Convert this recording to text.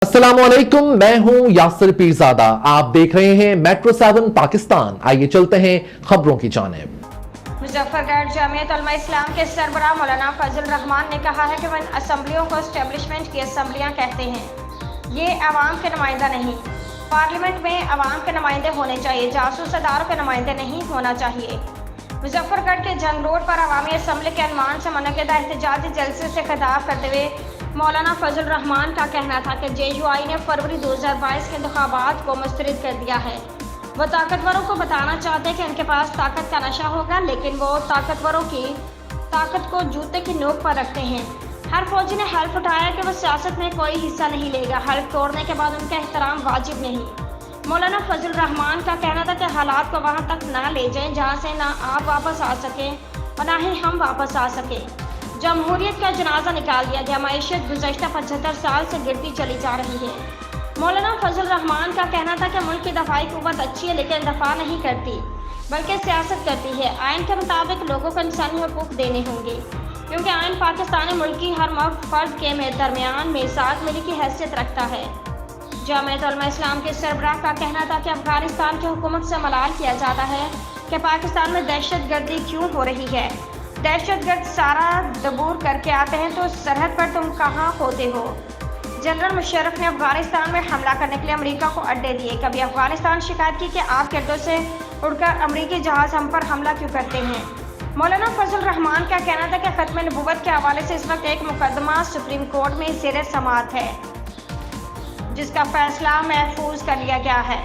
अस्सलामुअलैकुम, मैं हूं यासिर पीरजादा। आप देख रहे हैं मेट्रो 7 पाकिस्तान। आइए चलते हैं खबरों की जानिब। मुजफ्फरगढ़ जमीयत उलमा इस्लाम के सरबराह मौलाना फजल रहमान ने कहा है कि वह इन असम्बलियों को एस्टेब्लिशमेंट की असम्बलियाँ कहते हैं। ये अवाम के नुमाइंदा नहीं। पार्लियामेंट में अवाम के नुमाइंदे होने चाहिए, जासूस अदारों के नुमाइंदे नहीं होना चाहिए। मुजफ्फरगढ़ के जंग रोड पर अवामी असम्बली के अनुमान से मुनक़िदा एहतजाजी जलसे से खिताब करते हुए मौलाना फजल रहमान का कहना था कि JUI ने फरवरी 2022 के इंतखाबात को मुस्तरद कर दिया है। वो ताकतवरों को बताना चाहते हैं कि उनके पास ताकत का नशा होगा, लेकिन वो ताकतवरों की ताकत को जूते की नोक पर रखते हैं। हर फौजी ने हल्फ उठाया कि वो सियासत में कोई हिस्सा नहीं लेगा। हल्फ तोड़ने के बाद उनका एहतराम वाजिब नहीं। मौलाना फजल रहमान का कहना था कि हालात को वहाँ तक ना ले जाएं जहाँ से ना आप वापस आ सकें और ना ही हम वापस आ सकें। जमहूरियत का जनाजा निकाल दिया गया। मईशत गुज़श्ता 75 साल से गिरती चली जा रही है। मौलाना फजल रहमान का कहना था कि मुल्क की दफाई कुव्वत अच्छी है, लेकिन दफा नहीं करती बल्कि सियासत करती है। आइन के मुताबिक लोगों को इंसानी हुकूक देने होंगे, क्योंकि आइन पाकिस्तानी मुल्क की हर फर्द के दरमियान मेसाक मिली की हैसियत रखता है। जमीयत उलमा इस्लाम के सरबराह का कहना था कि अफगानिस्तान की हुकूमत से मलाल किया जाता है कि पाकिस्तान में दहशत गर्दी क्यों हो रही है। दहशतगर्द सारा दबूर करके आते हैं तो सरहद पर तुम कहाँ होते हो। जनरल मुशर्रफ ने अफगानिस्तान में हमला करने के लिए अमेरिका को अड्डे दिए। कभी अफगानिस्तान शिकायत की कि आपके अड्डों से उड़कर अमेरिकी जहाज़ हम पर हमला क्यों करते हैं। मौलाना फजल रहमान का कहना था कि ख़त्म नबूवत के हवाले से इस वक्त एक मुकदमा सुप्रीम कोर्ट में ज़ेर समाअत है, जिसका फैसला महफूज कर लिया गया है।